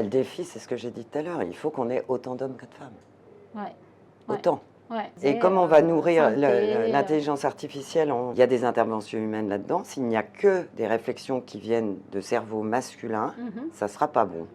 Le défi, c'est ce que j'ai dit tout à l'heure, il faut qu'on ait autant d'hommes que de femmes. Ouais. Autant. Ouais. Et comme on va nourrir santé, l'intelligence artificielle, il y a des interventions humaines là-dedans. S'il n'y a que des réflexions qui viennent de cerveaux masculins, ça ne sera pas bon.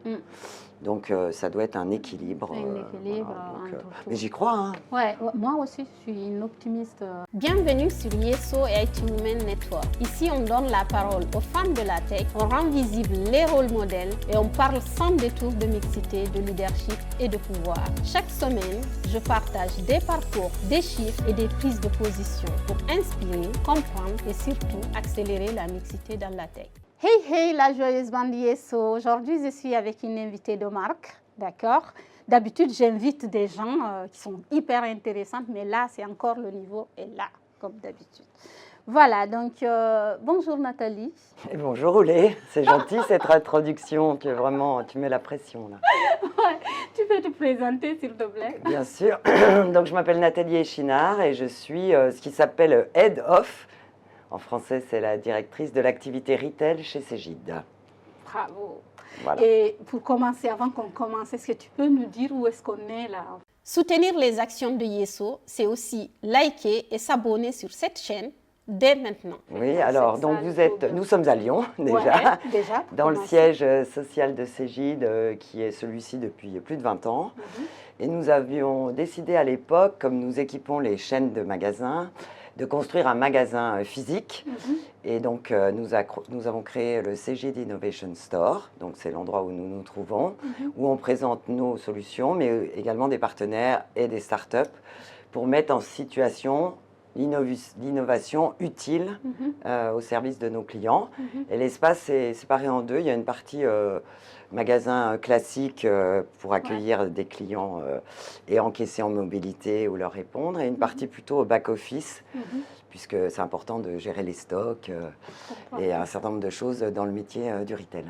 Donc ça doit être un équilibre. Un équilibre entre tout. Mais j'y crois. Hein. Ouais, moi aussi, je suis une optimiste. Bienvenue sur Yeso et IT Women Network. Ici, on donne la parole aux femmes de la tech, on rend visibles les rôles modèles et on parle sans détour de mixité, de leadership et de pouvoir. Chaque semaine, je partage des parcours, des chiffres et des prises de position pour inspirer, comprendre et surtout accélérer la mixité dans la tech. Hey, la joyeuse bande Yeso. Aujourd'hui, je suis avec une invitée de marque, d'accord? D'habitude, j'invite des gens qui sont hyper intéressantes, mais là, c'est encore le niveau est là, comme d'habitude. Voilà, donc bonjour Nathalie. Et bonjour Oulé, c'est gentil cette introduction, tu mets la pression là. Ouais, tu peux te présenter s'il te plaît? Bien sûr, donc je m'appelle Nathalie Echinard et je suis ce qui s'appelle Head of. En français, c'est la directrice de l'activité retail chez Cegid. Bravo. Voilà. Et pour commencer, avant qu'on commence, est-ce que tu peux nous dire où est-ce qu'on est là? Soutenir les actions de Yeso, c'est aussi liker et s'abonner sur cette chaîne dès maintenant. Oui, alors donc nous sommes à Lyon déjà, ouais, déjà dans le siège social de Cegid qui est celui-ci depuis plus de 20 ans. Et nous avions décidé à l'époque, comme nous équipons les chaînes de magasins, de construire un magasin physique. Et donc, nous avons créé le Cegid Innovation Store. Donc, c'est l'endroit où nous nous trouvons, où on présente nos solutions, mais également des partenaires et des startups pour mettre en situation l'innovation utile au service de nos clients. Et l'espace est séparé en deux. Il y a une partie magasin classique pour accueillir des clients et encaisser en mobilité ou leur répondre, et une partie plutôt au back-office, puisque c'est important de gérer les stocks et un certain nombre de choses dans le métier du retail.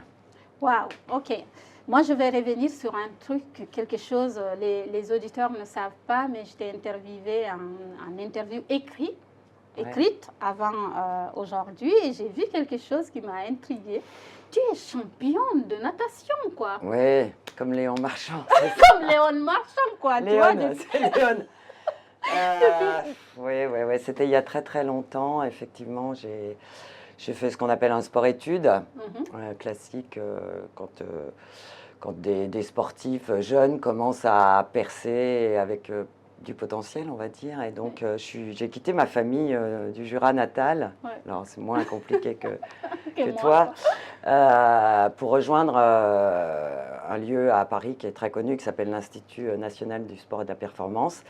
Waouh, ok. Moi, je vais revenir sur un truc, quelque chose, les auditeurs ne savent pas, mais je t'ai interviewé en interview écrite avant aujourd'hui, et j'ai vu quelque chose qui m'a intriguée. Tu es championne de natation, quoi. Oui, comme Léon Marchand. Comme Léon Marchand, quoi. Léon, c'est Léon. Oui, c'était il y a très très longtemps. Effectivement, j'ai fait ce qu'on appelle un sport-études classique quand des sportifs jeunes commencent à percer avec du potentiel, on va dire. Et donc, j'ai quitté ma famille du Jura natal. Alors, c'est moins compliqué que toi. Pour rejoindre un lieu à Paris qui est très connu, qui s'appelle l'Institut national du sport et de la performance.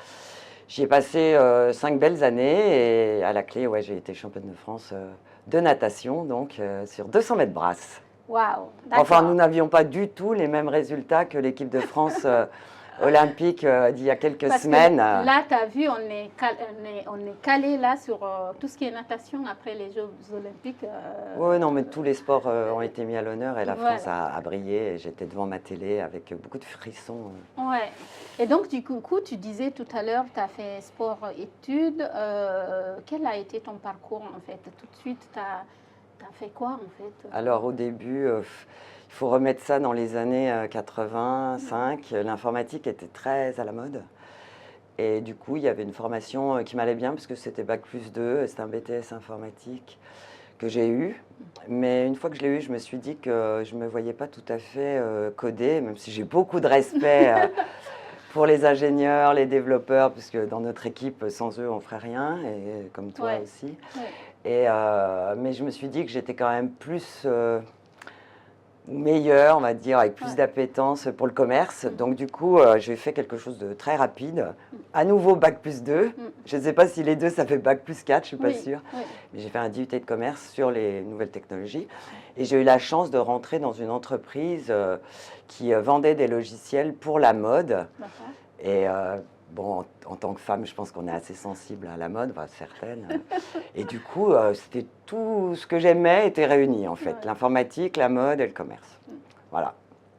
J'y ai passé 5 belles années et à la clé, j'ai été championne de France de natation, donc sur 200 mètres brasse. Waouh. Enfin, nous n'avions pas du tout les mêmes résultats que l'équipe de France olympique d'il y a quelques semaines. Là, tu as vu, on est calé là sur tout ce qui est natation après les Jeux olympiques. Oui, non, mais tous les sports ont été mis à l'honneur et la France a brillé. J'étais devant ma télé avec beaucoup de frissons. Ouais. Et donc, du coup, tu disais tout à l'heure, tu as fait sport-études. Quel a été ton parcours, en fait? Tout de suite, tu as fait quoi, en fait? Alors, au début, il faut remettre ça dans les années 85. L'informatique était très à la mode. Et du coup, il y avait une formation qui m'allait bien, parce que c'était Bac+2, c'était un BTS informatique que j'ai eu. Mais une fois que je l'ai eu, je me suis dit que je ne me voyais pas tout à fait coder, même si j'ai beaucoup de respect pour les ingénieurs, les développeurs, puisque dans notre équipe, sans eux, on ne ferait rien, et comme toi aussi. Mais je me suis dit que j'étais quand même plus meilleure, on va dire, avec plus d'appétence pour le commerce. Donc du coup, j'ai fait quelque chose de très rapide. À nouveau Bac+2. Je ne sais pas si les deux, ça fait Bac+4, je ne suis pas sûre. Mais j'ai fait un DUT de commerce sur les nouvelles technologies. Et j'ai eu la chance de rentrer dans une entreprise qui vendait des logiciels pour la mode. Et bon, en tant que femme, je pense qu'on est assez sensible à la mode, certaines. Et du coup, c'était tout ce que j'aimais était réuni, en fait. L'informatique, la mode et le commerce. Voilà.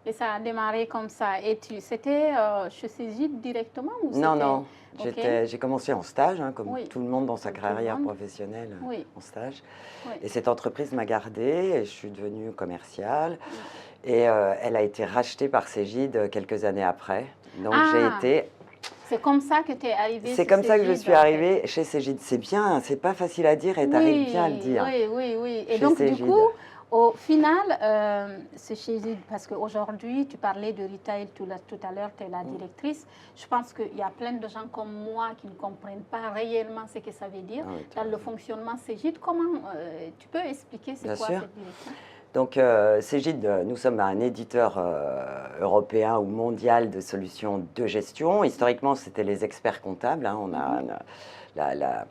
Et ça a démarré comme ça. Et c'était chez Cegid directement ou Non. J'ai commencé en stage, comme tout le monde dans sa carrière professionnelle, en stage. Et cette entreprise m'a gardée et je suis devenue commerciale. Et elle a été rachetée par Cégide quelques années après. Donc j'ai Ah, été... c'est comme ça que tu es arrivée C'est chez comme ça que je Cégide, suis en fait. arrivée chez Cégide. C'est bien, c'est pas facile à dire et tu arrives bien à le Oui, dire. oui, oui, oui. Et Chez donc, du Cégide. coup, au final, c'est chez Cégide, parce qu'aujourd'hui, tu parlais de retail tout à l'heure, tu es la directrice. Je pense qu'il y a plein de gens comme moi qui ne comprennent pas réellement ce que ça veut dire Ah oui, dans le fonctionnement Cégide. Comment tu peux expliquer c'est Bien quoi sûr. cette direction? Donc Cégide, nous sommes un éditeur européen ou mondial de solutions de gestion. Historiquement, c'était les experts comptables. On a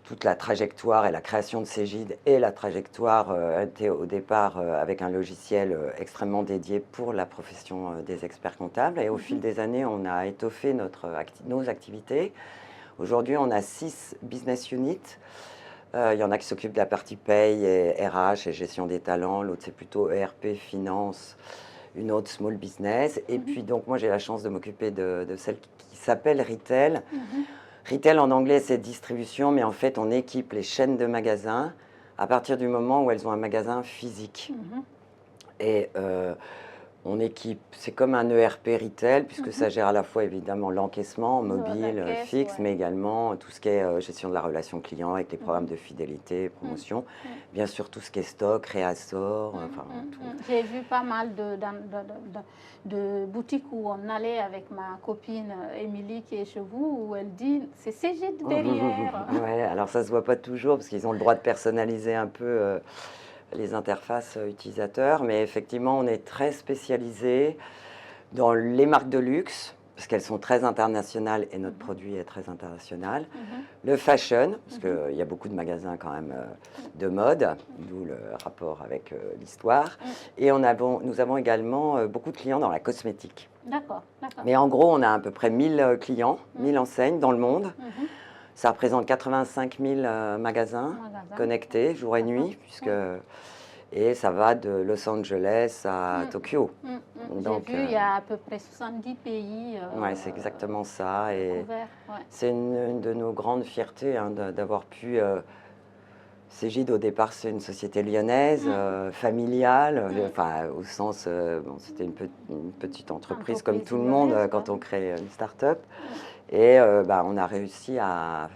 toute la trajectoire et la création de Cégide et la trajectoire était au départ avec un logiciel extrêmement dédié pour la profession des experts comptables. Et au fil des années, on a étoffé nos activités. Aujourd'hui, on a 6 business units. Il y en a qui s'occupent de la partie paye et RH et gestion des talents. L'autre, c'est plutôt ERP, finance. Une autre, small business. Et puis, donc, moi, j'ai la chance de m'occuper de celle qui s'appelle Retail. Retail, en anglais, c'est distribution, mais en fait, on équipe les chaînes de magasins à partir du moment où elles ont un magasin physique. Et on équipe, c'est comme un ERP retail, puisque ça gère à la fois évidemment l'encaissement mobile, la caisse, fixe, ouais. mais également tout ce qui est gestion de la relation client avec les programmes de fidélité, promotion. Bien sûr, tout ce qui est stock, réassort, enfin tout. J'ai vu pas mal de boutiques où on allait avec ma copine Émilie qui est chez vous, où elle dit c'est Cégide derrière. Ouais, alors ça se voit pas toujours, parce qu'ils ont le droit de personnaliser un peu les interfaces utilisateurs, mais effectivement, on est très spécialisé dans les marques de luxe, parce qu'elles sont très internationales et notre produit est très international. Le fashion, parce qu'il y a beaucoup de magasins quand même de mode, d'où le rapport avec l'histoire. Et nous avons également beaucoup de clients dans la cosmétique. D'accord, d'accord. Mais en gros, on a à peu près 1000 clients, 1000 enseignes dans le monde. Ça représente 85 000 magasins connectés jour et nuit, et ça va de Los Angeles à Tokyo. Donc, j'ai vu, il y a à peu près 70 pays. Oui, c'est exactement ça. Et couverts, ouais. c'est une de nos grandes fiertés d'avoir pu... Cégide, au départ, c'est une société lyonnaise, familiale, enfin, au sens, bon, c'était une petite entreprise comme tout le monde quand on crée une start-up. Et on a réussi à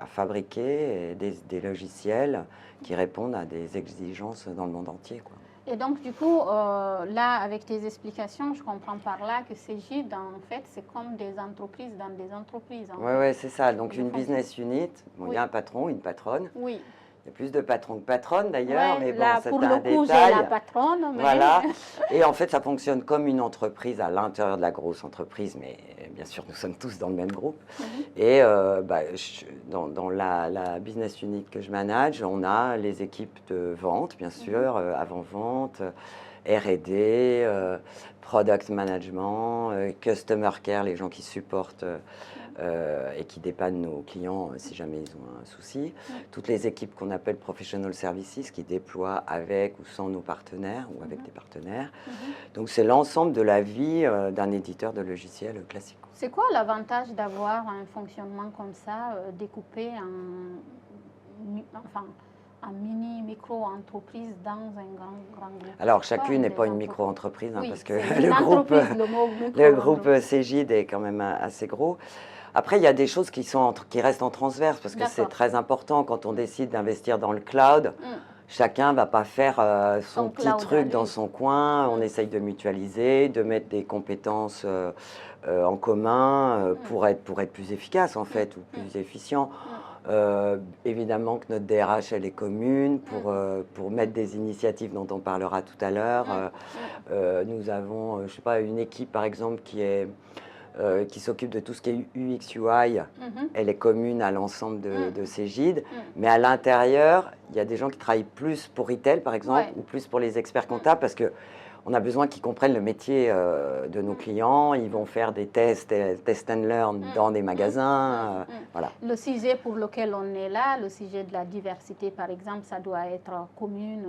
fabriquer des logiciels qui répondent à des exigences dans le monde entier, quoi. Et donc, du coup, là, avec tes explications, je comprends par là que Cégide, en fait, c'est comme des entreprises dans des entreprises. Oui, c'est ça. Donc, une business unit, bon, il y a un patron, une patronne. Oui. Il y a plus de patrons que patronnes d'ailleurs, mais bon, là, c'est pour un le coup, détail. j'ai la patronne. Mais... Voilà. Et en fait, ça fonctionne comme une entreprise à l'intérieur de la grosse entreprise, mais bien sûr, nous sommes tous dans le même groupe. Et dans la business unit que je manage, on a les équipes de vente, bien sûr, avant-vente, R&D, product management, customer care, les gens qui supportent et qui dépannent nos clients si jamais ils ont un souci. Toutes les équipes qu'on appelle professional services qui déploient avec ou sans nos partenaires ou avec des partenaires. Donc c'est l'ensemble de la vie d'un éditeur de logiciels classique. C'est quoi l'avantage d'avoir un fonctionnement comme ça, découpé en mini-micro-entreprise dans un grand groupe? Alors chacune n'est pas une micro-entreprise, oui, parce que le groupe Cégide est quand même assez gros. Après, il y a des choses qui restent en transverse, parce que c'est très important quand on décide d'investir dans le cloud. Chacun ne va pas faire son petit truc dans son coin. On essaye de mutualiser, de mettre des compétences en commun pour être plus efficace, en fait, ou plus efficient. Évidemment que notre DRH, elle est commune pour mettre des initiatives dont on parlera tout à l'heure. Nous avons, je sais pas, une équipe, par exemple, qui s'occupe de tout ce qui est UX, UI, elle est commune à l'ensemble de Cégide, mais à l'intérieur, il y a des gens qui travaillent plus pour Retail, par exemple, ou plus pour les experts comptables, parce qu'on a besoin qu'ils comprennent le métier de nos clients. Ils vont faire des tests, test and learn dans des magasins. Voilà. Le sujet pour lequel on est là, le sujet de la diversité, par exemple, ça doit être commune,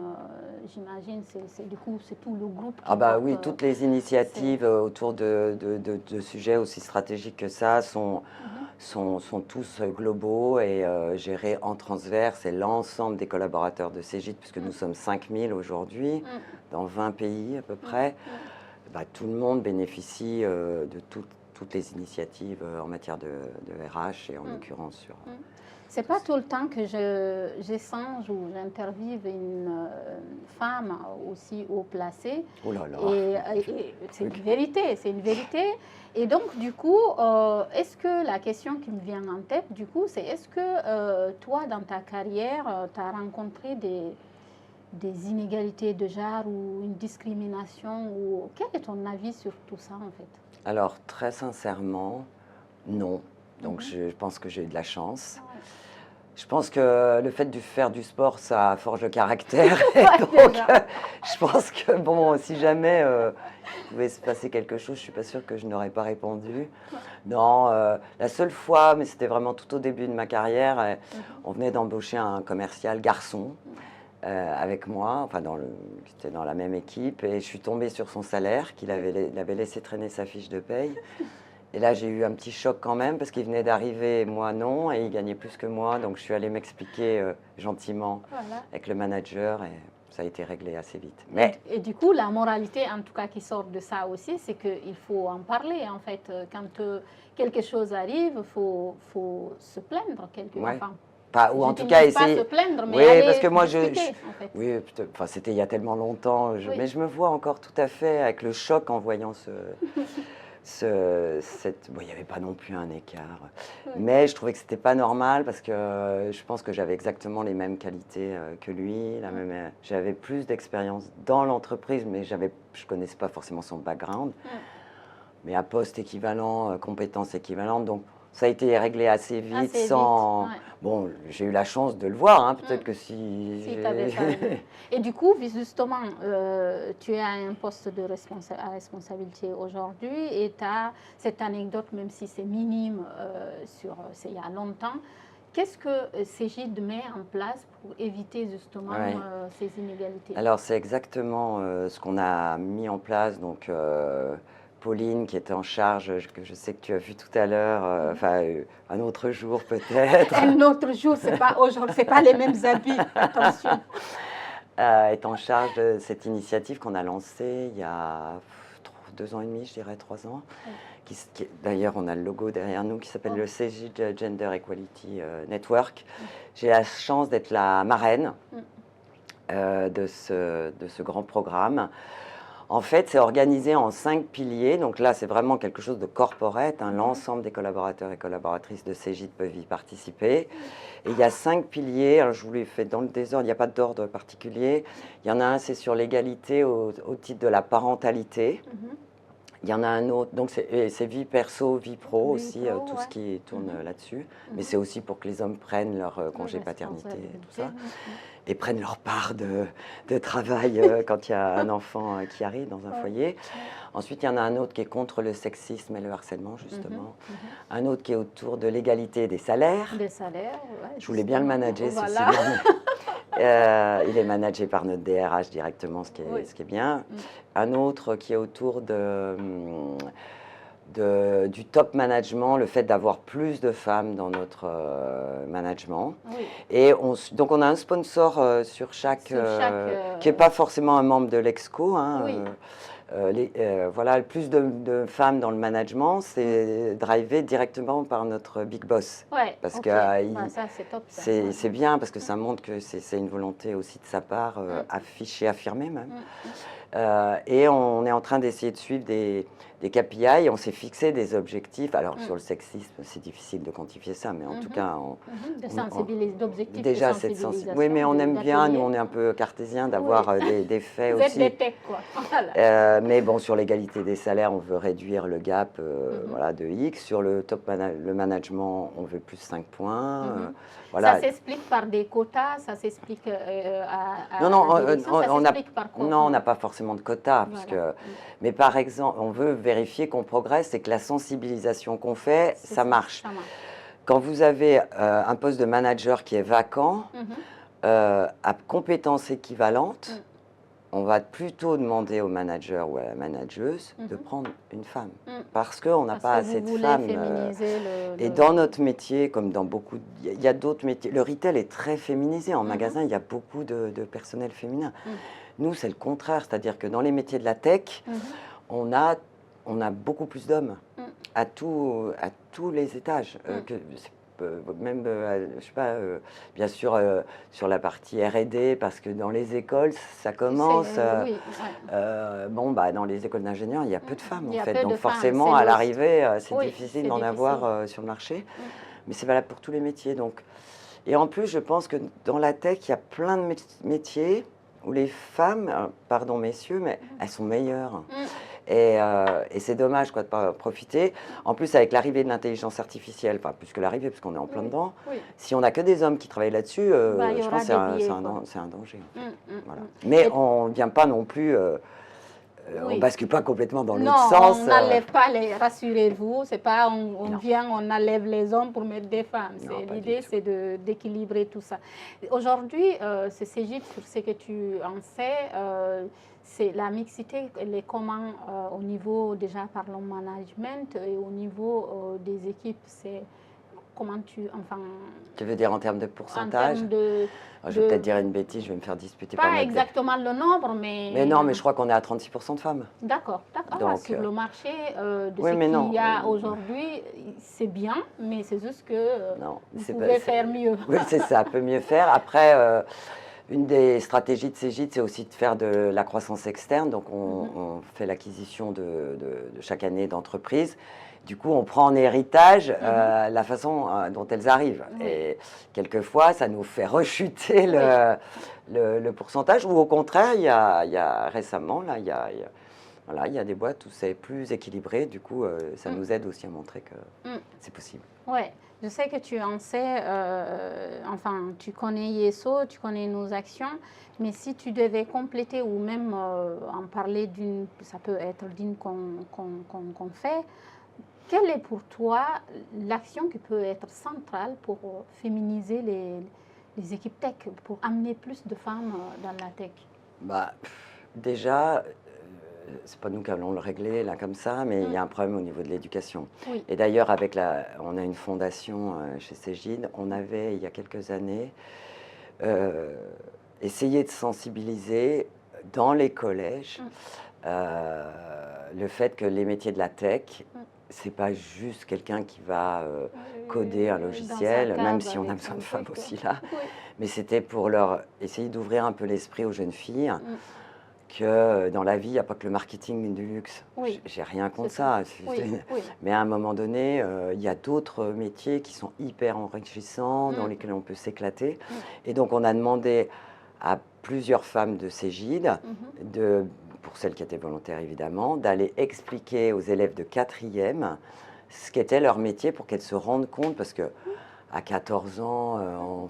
j'imagine. Du coup, c'est tout le groupe qui oui, toutes les initiatives autour de sujets aussi stratégiques que ça sont sont tous globaux et gérés en transverse, et l'ensemble des collaborateurs de Cegid, puisque nous sommes 5000 aujourd'hui, dans 20 pays à peu près, tout le monde bénéficie de toutes les initiatives en matière de RH et en l'occurrence sur... C'est pas tout le temps que j'échange ou j'interviewe une femme aussi haut placée. Oh là là. Et c'est une vérité, c'est une vérité. Et donc, du coup, est-ce que la question qui me vient en tête, du coup, c'est est-ce que toi, dans ta carrière, tu as rencontré des inégalités de genre ou une discrimination ou quel est ton avis sur tout ça, en fait? Alors, très sincèrement, non. Donc, je pense que j'ai eu de la chance. Ouais. Je pense que le fait de faire du sport, ça forge le caractère. Donc, je pense que, bon, si jamais il pouvait se passer quelque chose, je ne suis pas sûre que je n'aurais pas répondu. Non, la seule fois, mais c'était vraiment tout au début de ma carrière, on venait d'embaucher un commercial garçon avec moi, enfin, c'était dans la même équipe, et je suis tombée sur son salaire, qu'il avait laissé traîner sa fiche de paye. Et là, j'ai eu un petit choc quand même, parce qu'il venait d'arriver, moi non, et il gagnait plus que moi. Donc, je suis allée m'expliquer gentiment avec le manager, et ça a été réglé assez vite. Mais... Et du coup, la moralité, en tout cas, qui sort de ça aussi, c'est qu'il faut en parler, en fait. Quand quelque chose arrive, il faut se plaindre quelque part. Ou en tout cas, essayer... pas se plaindre, mais oui, parce que moi, en fait. Oui, enfin, c'était il y a tellement longtemps, mais je me vois encore tout à fait avec le choc en voyant bon, il n'y avait pas non plus un écart, mais je trouvais que c'était pas normal parce que je pense que j'avais exactement les mêmes qualités que lui, j'avais plus d'expérience dans l'entreprise, mais je connaissais pas forcément son background, mais à poste équivalent, compétences équivalentes, donc ça a été réglé assez vite, Bon, j'ai eu la chance de le voir, hein, peut-être que si Et du coup, justement, tu as un poste de à responsabilité aujourd'hui et tu as cette anecdote, même si c'est minime, c'est il y a longtemps. Qu'est-ce que Cegid met en place pour éviter justement ces inégalités? Alors, c'est exactement ce qu'on a mis en place, donc... Pauline, qui était en charge, que je sais que tu as vu tout à l'heure, un autre jour peut-être. Un autre jour, c'est pas aujourd'hui, c'est pas les mêmes habits, attention. Est en charge de cette initiative qu'on a lancée il y a 2 ans et demi, je dirais 3 ans. D'ailleurs, on a le logo derrière nous qui s'appelle le Cegid Gender Equality Network. J'ai la chance d'être la marraine de ce grand programme. En fait, c'est organisé en 5 piliers. Donc là, c'est vraiment quelque chose de corporate. L'ensemble des collaborateurs et collaboratrices de Cegid peuvent y participer. Et il y a 5 piliers. Alors, je vous les fais dans le désordre. Il n'y a pas d'ordre particulier. Il y en a un, c'est sur l'égalité au titre de la parentalité. Il y en a un autre, donc c'est vie perso, vie pro aussi, tout ce qui tourne là-dessus. Mais c'est aussi pour que les hommes prennent leur congé paternité et tout ça. Et prennent leur part de travail quand il y a un enfant qui arrive dans un foyer. Ensuite, il y en a un autre qui est contre le sexisme et le harcèlement, justement. Un autre qui est autour de l'égalité des salaires. Des salaires, je voulais bien le manager, il est managé par notre DRH directement, ce qui est bien. Un autre qui est autour du top management, le fait d'avoir plus de femmes dans notre management. Et donc on a un sponsor sur chaque qui n'est pas forcément un membre de l'Exco. Voilà, le plus de femmes dans le management, c'est drivé directement par notre big boss. Parce que c'est bien, parce que ça montre que c'est une volonté aussi de sa part, affichée, affirmée même. Et on est en train d'essayer de suivre des KPI, on s'est fixé des objectifs. Alors sur le sexisme, c'est difficile de quantifier ça, mais en tout cas... d'objectifs déjà, de sensibilisation. Oui, mais on aime bien, nous on est un peu cartésiens, d'avoir des faits aussi. Vous êtes des techs, quoi. Mais bon, sur l'égalité des salaires, on veut réduire le gap de X. Sur le le management, on veut plus 5 points. Ça s'explique par des quotas, ça s'explique par quoi? Non, on n'a pas forcément de quotas. Mais par exemple, on veut vérifier qu'on progresse et que la sensibilisation qu'on fait, ça marche. Quand vous avez un poste de manager qui est vacant, à compétences équivalentes, on va plutôt demander au manager ou à la manageuse de prendre une femme. Parce qu'on n'a pas assez de femmes. Et dans notre métier, comme dans beaucoup, il y a d'autres métiers, le retail est très féminisé. En magasin, il y a beaucoup de personnel féminin. Nous, c'est le contraire. C'est-à-dire que dans les métiers de la tech, on a beaucoup plus d'hommes à tous les étages. Même, je sais pas, bien sûr, sur la partie R&D, parce que dans les écoles, ça commence. Dans les écoles d'ingénieurs, il y a peu de femmes, en fait. Donc, forcément, à l'arrivée, c'est difficile d'en avoir sur le marché. Mais c'est valable pour tous les métiers. Donc. Et en plus, je pense que dans la tech, il y a plein de métiers où les femmes, pardon messieurs, mais elles sont meilleures. Et c'est dommage quoi, de ne pas profiter. En plus, avec l'arrivée de l'intelligence artificielle, enfin plus que l'arrivée, parce qu'on est en plein dedans, si on n'a que des hommes qui travaillent là-dessus, je pense que c'est un danger. En fait. Voilà. Mais on ne vient pas non plus, on ne bascule pas complètement dans l'autre sens. On n'enlève pas les, rassurez-vous, c'est pas on vient, on enlève les hommes pour mettre des femmes. L'idée, c'est d'équilibrer tout ça. Aujourd'hui, c'est Cegid, sur ce que tu en sais, c'est la mixité, elle est comment au niveau, déjà parlons management, et au niveau des équipes, c'est comment Tu veux dire en termes de pourcentage? Je vais peut-être dire une bêtise, je vais me faire disputer par Pas exactement le nombre, mais... Mais non, mais je crois qu'on est à 36% de femmes. D'accord. Sur le marché de ce qu'il y a aujourd'hui, c'est bien, mais c'est juste que vous pouvez faire mieux. Oui, c'est ça, peut mieux faire. Après... Une des stratégies de Cegid, c'est aussi de faire de la croissance externe. Donc, on fait l'acquisition de chaque année d'entreprises. Du coup, on prend en héritage la façon dont elles arrivent. Et quelquefois, ça nous fait rechuter le pourcentage. Ou au contraire, il y a récemment, là, il y a des boîtes où c'est plus équilibré. Du coup, ça nous aide aussi à montrer que c'est possible. Oui. Je sais que tu en sais, tu connais Yeso, tu connais nos actions, mais si tu devais compléter ou même en parler ça peut être d'une qu'on fait, quelle est pour toi l'action qui peut être centrale pour féminiser les équipes tech, pour amener plus de femmes dans la tech? Déjà, c'est pas nous qui allons le régler là comme ça, mais il y a un problème au niveau de l'éducation. Et d'ailleurs, on a une fondation chez Cegid. On avait, il y a quelques années, essayé de sensibiliser dans les collèges le fait que les métiers de la tech, c'est pas juste quelqu'un qui va coder un logiciel, même si on a besoin de femmes aussi là. Mais c'était pour leur essayer d'ouvrir un peu l'esprit aux jeunes filles. Que dans la vie, il n'y a pas que le marketing du luxe. J'ai rien contre ça. Mais à un moment donné, il y a d'autres métiers qui sont hyper enrichissants, dans lesquels on peut s'éclater. Et donc, on a demandé à plusieurs femmes de Cegid, pour celles qui étaient volontaires évidemment, d'aller expliquer aux élèves de 4e ce qu'était leur métier pour qu'elles se rendent compte, parce que à 14 ans,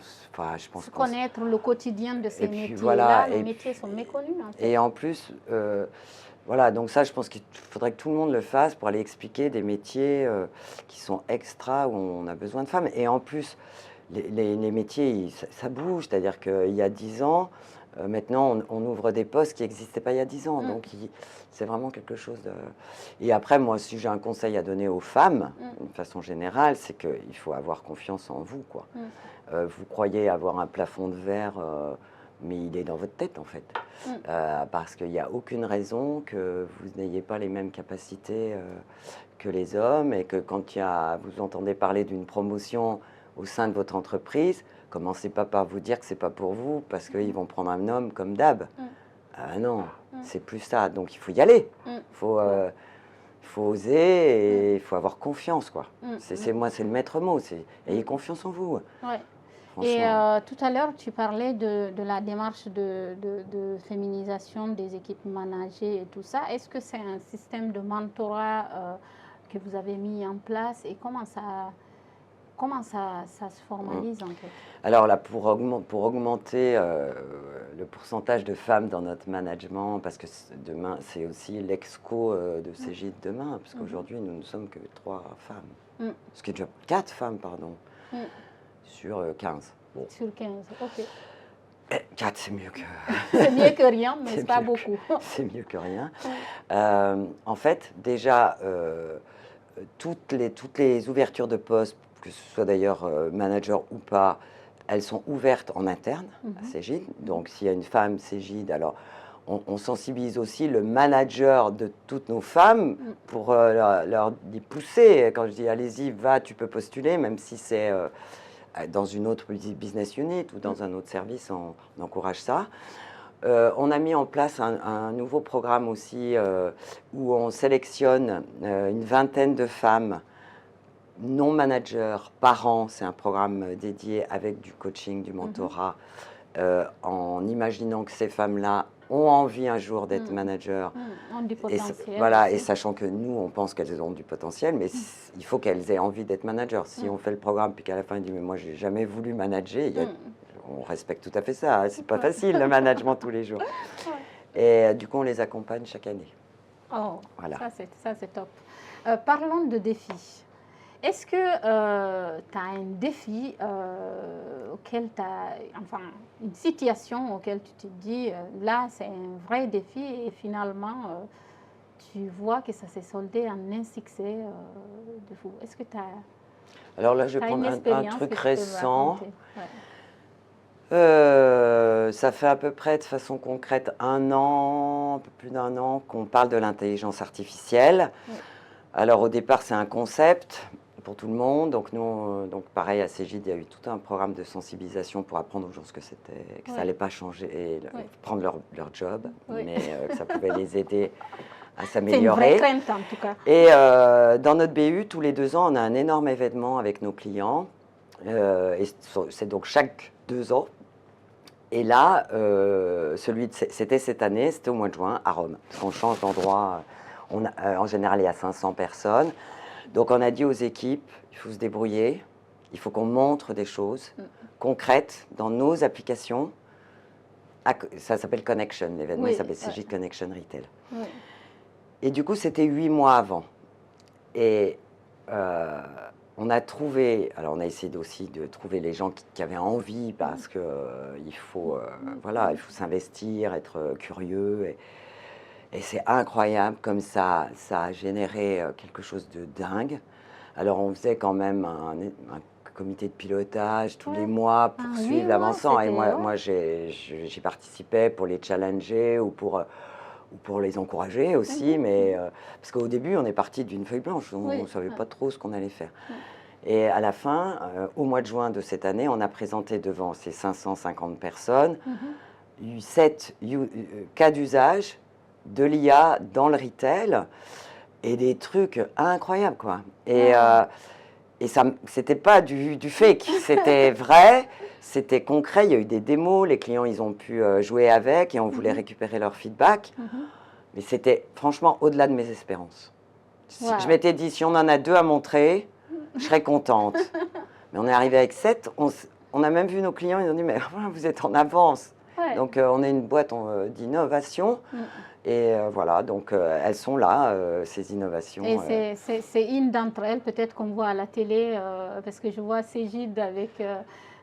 je pense connaître le quotidien de ces métiers-là, les métiers sont méconnus. En fait. Et en plus, donc ça, je pense qu'il faudrait que tout le monde le fasse pour aller expliquer des métiers qui sont extra, où on a besoin de femmes. Et en plus, les métiers, ça bouge, c'est-à-dire qu'il y a 10 ans, maintenant, on ouvre des postes qui n'existaient pas il y a 10 ans. Donc, c'est vraiment quelque chose de... Et après, moi, si j'ai un conseil à donner aux femmes, d'une façon générale, c'est qu'il faut avoir confiance en vous, quoi. Vous croyez avoir un plafond de verre, mais il est dans votre tête, en fait. Parce qu'il n'y a aucune raison que vous n'ayez pas les mêmes capacités que les hommes, et que quand vous entendez parler d'une promotion au sein de votre entreprise, commencez pas par vous dire que c'est pas pour vous parce qu'ils vont prendre un homme comme d'hab. Non, c'est plus ça. Donc il faut y aller. Il faut oser et il faut avoir confiance, quoi. Moi, c'est le maître mot. Ayez confiance en vous. Et tout à l'heure, tu parlais de la démarche de féminisation des équipes managées et tout ça. Est-ce que c'est un système de mentorat que vous avez mis en place et comment ça se formalise en fait? Alors là, pour augmenter le pourcentage de femmes dans notre management, parce que demain, c'est aussi l'exco de Cegid demain, parce qu'aujourd'hui, nous ne sommes que 3 femmes. Ce qui est déjà 4 femmes, pardon, sur 15. Sur 15, ok. 4, c'est mieux que... C'est mieux que rien, mais C'est c'est pas mieux beaucoup. C'est mieux que rien. Ouais. En fait, déjà, toutes les ouvertures de poste, que ce soit d'ailleurs manager ou pas, elles sont ouvertes en interne à Cégide. Donc, s'il y a une femme Cégide, alors on sensibilise aussi le manager de toutes nos femmes pour leur y pousser. Quand je dis allez-y, va, tu peux postuler, même si c'est dans une autre business unit ou dans un autre service, on encourage ça. On a mis en place un nouveau programme aussi où on sélectionne une vingtaine de femmes non managers par an. C'est un programme dédié avec du coaching, du mentorat, en imaginant que ces femmes-là ont envie un jour d'être managers. Ont du potentiel. Voilà, aussi. et sachant que nous, on pense qu'elles ont du potentiel, mais il faut qu'elles aient envie d'être managers. Si on fait le programme puis qu'à la fin, ils disent « mais moi, j'ai jamais voulu manager », on respecte tout à fait ça. C'est pas facile, le management tous les jours. Et du coup, on les accompagne chaque année. Oh, Voilà. Ça c'est top. Parlons de défis. Est-ce que tu as un défi auquel tu as, enfin, une situation auquel tu te dis, là, c'est un vrai défi et finalement, tu vois que ça s'est soldé en un succès de fou. Est-ce que tu as... Alors là, je vais prendre un truc récent. Ça fait à peu près de façon concrète un peu plus d'un an qu'on parle de l'intelligence artificielle. Oui. Alors au départ, c'est un concept pour tout le monde. Donc nous, donc pareil à Cégide, il y a eu tout un programme de sensibilisation pour apprendre aux gens ce que c'était, que ça n'allait pas changer, et prendre leur job, mais que ça pouvait les aider à s'améliorer. C'est une vraie crainte en tout cas. Et dans notre BU, tous les 2 ans, on a un énorme événement avec nos clients. Et c'est donc chaque 2 ans. Et là, c'était cette année, c'était au mois de juin, à Rome. Parce qu'on change d'endroit, en général, il y a 500 personnes. Donc, on a dit aux équipes, il faut se débrouiller, il faut qu'on montre des choses concrètes dans nos applications. Ça s'appelle Connection, l'événement, il s'appelle Cégide Connection Retail. Oui. Et du coup, c'était 8 mois avant. Et on a trouvé, alors on a essayé aussi de trouver les gens qui avaient envie, parce que il faut s'investir, être curieux. Et c'est incroyable comme ça a généré quelque chose de dingue. Alors on faisait quand même un comité de pilotage tous les mois pour suivre l'avancement. Et moi j'y participais pour les challenger ou pour les encourager aussi. Mais, parce qu'au début, on est parti d'une feuille blanche. On ne savait pas trop ce qu'on allait faire. Et à la fin, au mois de juin de cette année, on a présenté devant ces 550 personnes 7 cas d'usage de l'IA dans le retail et des trucs incroyables, quoi. Et ça, c'était pas du fake, c'était vrai, c'était concret. Il y a eu des démos, les clients, ils ont pu jouer avec et on voulait récupérer leur feedback. Mais c'était franchement au-delà de mes espérances. Je m'étais dit, si on en a 2 à montrer, je serais contente. Mais on est arrivé avec 7. On a même vu nos clients, ils ont dit, mais vous êtes en avance. Ouais. Donc, on est une boîte d'innovation. Et voilà, donc elles sont là, ces innovations. Et c'est une d'entre elles, peut-être qu'on voit à la télé, parce que je vois Cégide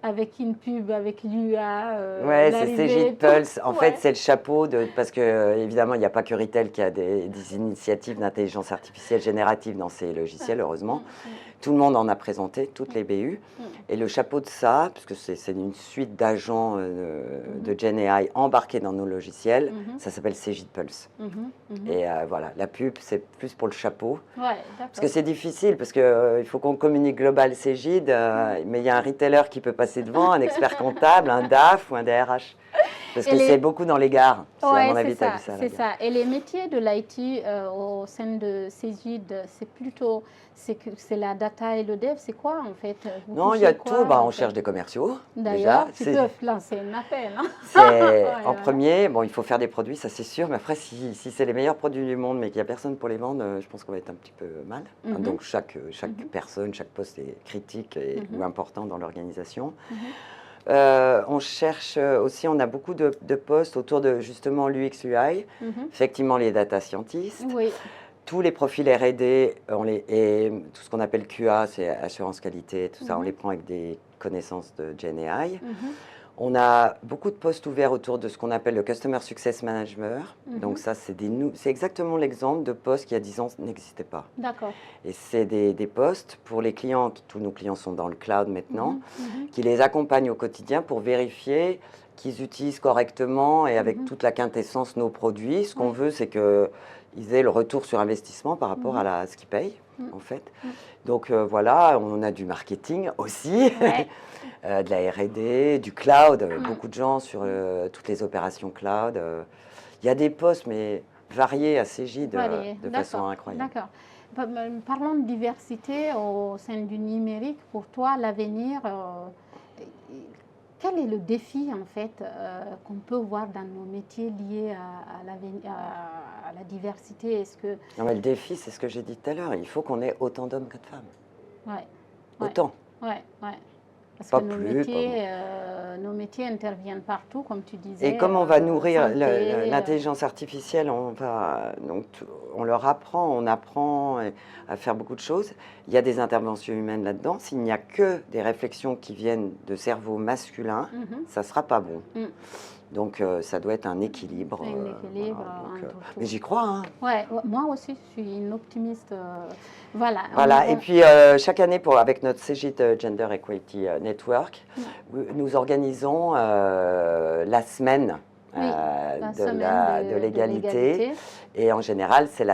avec une pub, avec l'UA. Oui, c'est Cégide Pulse. En fait, c'est le chapeau, parce que évidemment, il n'y a pas que Retail qui a des initiatives d'intelligence artificielle générative dans ses logiciels, heureusement. Tout le monde en a présenté, toutes les BU. Et le chapeau de ça, puisque c'est une suite d'agents de GenAI embarqués dans nos logiciels, ça s'appelle Cégide Pulse. Et voilà, la pub, c'est plus pour le chapeau. Parce que c'est difficile, parce qu'il faut qu'on communique global Cégide, mais il y a un retailer qui peut passer devant, un expert comptable, un DAF ou un DRH. Parce que c'est beaucoup dans les gares. À mon avis, tu as vu ça. C'est ça. Et les métiers de l'IT au sein de Cégide, c'est plutôt c'est la data et le dev, c'est quoi en fait? Non, il y a tout. On cherche des commerciaux. D'ailleurs, tu peux lancer un appel. Hein? En premier, il faut faire des produits, ça c'est sûr. Mais après, si c'est les meilleurs produits du monde, mais qu'il n'y a personne pour les vendre, je pense qu'on va être un petit peu mal. Donc chaque personne, chaque poste est critique ou important dans l'organisation. On cherche aussi, on a beaucoup de postes autour de justement l'UX UI, effectivement les data scientists, tous les profils R&D et tout ce qu'on appelle QA, c'est assurance qualité, tout ça, on les prend avec des connaissances de GenAI. On a beaucoup de postes ouverts autour de ce qu'on appelle le Customer Success Manager. Donc ça, c'est exactement l'exemple de postes qui, il y a 10 ans, n'existaient pas. D'accord. Et c'est des postes pour les clients, tous nos clients sont dans le cloud maintenant, qui les accompagnent au quotidien pour vérifier qu'ils utilisent correctement et avec toute la quintessence nos produits. Ce qu'on veut, c'est qu'ils aient le retour sur investissement par rapport à ce qu'ils payent, en fait. Donc voilà, on a du marketing aussi, de la R&D, du cloud, beaucoup de gens sur toutes les opérations cloud. Il y a des postes, mais variés à Cégide de façon incroyable. D'accord. Parlons de diversité au sein du numérique. Pour toi, l'avenir, quel est le défi en fait qu'on peut voir dans nos métiers liés à la diversité? Non, mais le défi, c'est ce que j'ai dit tout à l'heure. Il faut qu'on ait autant d'hommes que de femmes. Ouais. Autant. Ouais. Parce Pas que plus, nos métiers interviennent partout, comme tu disais. Et comme on va nourrir santé, l'intelligence artificielle, on leur apprend, on apprend à faire beaucoup de choses. Il y a des interventions humaines là-dedans. S'il n'y a que des réflexions qui viennent de cerveaux masculins, ça ne sera pas bon. Donc ça doit être un équilibre. Mais j'y crois. Hein. Ouais, moi aussi, je suis une optimiste. Voilà. Et puis chaque année, avec notre Cégide Gender Equality Network, nous organisons la semaine de l'égalité. Et en général, c'est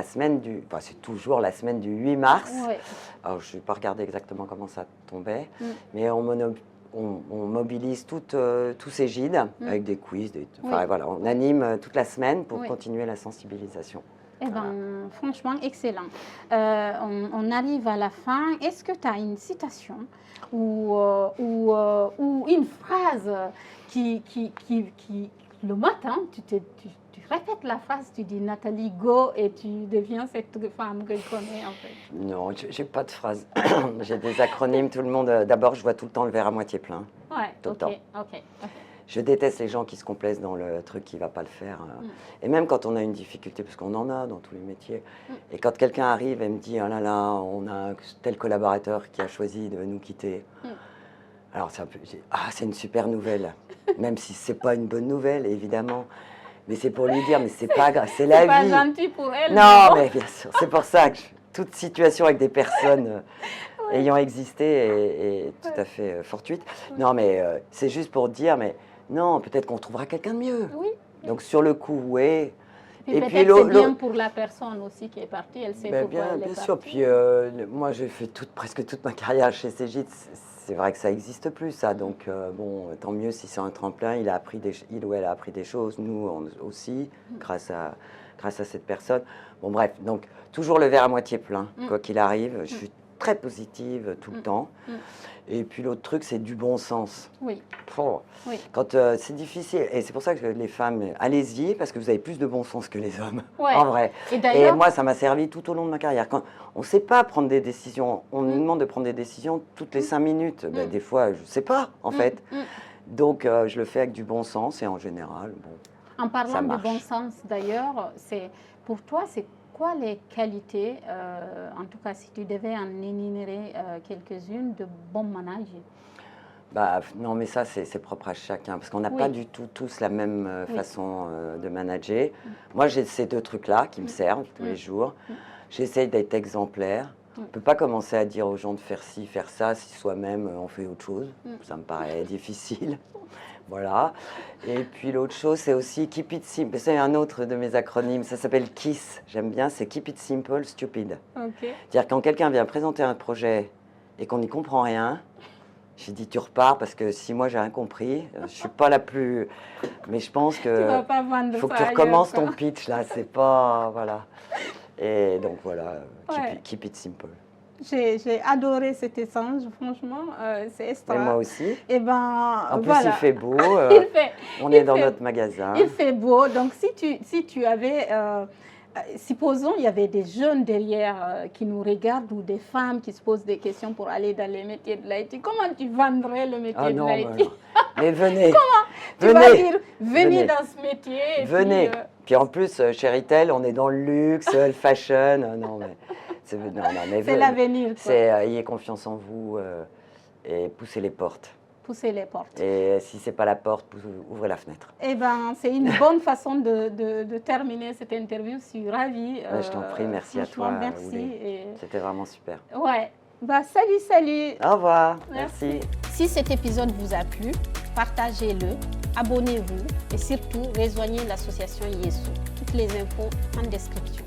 c'est toujours la semaine du 8 mars. Ouais. Alors, je n'ai pas regardé exactement comment ça tombait, mais on mobilise tous ces gides avec des quiz. Voilà, on anime toute la semaine pour continuer la sensibilisation. Eh bien, franchement, excellent. On arrive à la fin. Est-ce que tu as une citation ou une phrase qui le matin, tu répètes la phrase, tu dis Nathalie, go, et tu deviens cette femme que je connais en fait? Non, je n'ai pas de phrase. J'ai des acronymes, tout le monde. D'abord, je vois tout le temps le verre à moitié plein. Ouais, tout le temps. Ok. Je déteste les gens qui se complaisent dans le truc qui ne va pas le faire. Et même quand on a une difficulté, parce qu'on en a dans tous les métiers, et quand quelqu'un arrive et me dit « Oh là là, on a tel collaborateur qui a choisi de nous quitter », alors c'est une super nouvelle, même si ce n'est pas une bonne nouvelle, évidemment. Mais c'est pour lui dire « Mais c'est pas grave, c'est la vie ». C'est pas gentil pour elle. Non, mais bien sûr, c'est pour ça que toute situation avec des personnes ayant existé est tout à fait fortuite. Non, mais c'est juste pour dire, mais non, peut-être qu'on trouvera quelqu'un de mieux. Oui. Donc sur le coup, oui. Et puis c'est bien pour la personne aussi qui est partie, elle sait pourquoi elle est partie. Bien sûr, puis moi j'ai fait presque toute ma carrière chez Cégide, c'est vrai que ça n'existe plus ça, donc bon, tant mieux si c'est un tremplin, il ou elle a appris des choses, nous aussi, grâce à cette personne. Bon bref, donc toujours le verre à moitié plein, quoi qu'il arrive, je suis très positive tout le temps. Et puis l'autre truc, c'est du bon sens. Oui. Quand c'est difficile, et c'est pour ça que les femmes, allez-y, parce que vous avez plus de bon sens que les hommes, Ouais. en vrai. Et moi, ça m'a servi tout au long de ma carrière. Quand on ne sait pas prendre des décisions, on nous demande de prendre des décisions toutes les 5 minutes. Ben, des fois, je ne sais pas, en fait. Donc, je le fais avec du bon sens, et en général, bon, en parlant ça de marche. bon sens, d'ailleurs, pour toi, c'est quoi les qualités, en tout cas si tu devais en énumérer quelques-unes, de bon manager? Non, mais ça, c'est propre à chacun, parce qu'on n'a pas du tout tous la même façon de manager. Moi, j'ai ces 2 trucs-là qui me servent tous les jours. J'essaye d'être exemplaire. On ne peut pas commencer à dire aux gens de faire ci, faire ça, si soi-même on fait autre chose. Ça me paraît difficile. Voilà. Et puis l'autre chose, c'est aussi Keep It Simple. C'est un autre de mes acronymes. Ça s'appelle KISS. J'aime bien. C'est Keep It Simple, Stupid. C'est-à-dire quand quelqu'un vient présenter un projet et qu'on n'y comprend rien, j'ai dit tu repars parce que si moi j'ai rien compris, je suis pas la plus. Mais je pense que il faut que tu recommences ton pitch là. C'est pas voilà. Et donc voilà. Keep it simple. J'ai adoré cet échange, franchement, c'est extra. Et moi aussi. Et en plus, il fait beau. On est dans notre magasin. Il fait beau. Donc, si tu avais, supposons, il y avait des jeunes derrière qui nous regardent ou des femmes qui se posent des questions pour aller dans les métiers de l'IT, comment tu vendrais le métier de l'IT? Mais venez. Tu vas dire, venez dans ce métier. Et venez. Puis en plus, chez Retail, on est dans le luxe, le fashion. Non, mais c'est l'avenir. Ayez confiance en vous et poussez les portes. pousser les portes. Et si ce n'est pas la porte, ouvrez la fenêtre. Eh bien, c'est une bonne façon de terminer cette interview. Je suis ravie. Je t'en prie, merci à toi. Merci. C'était vraiment super. Ouais. Bah, salut. Au revoir. Merci. Si cet épisode vous a plu, partagez-le, abonnez-vous et surtout rejoignez l'association Yeso. Toutes les infos en description.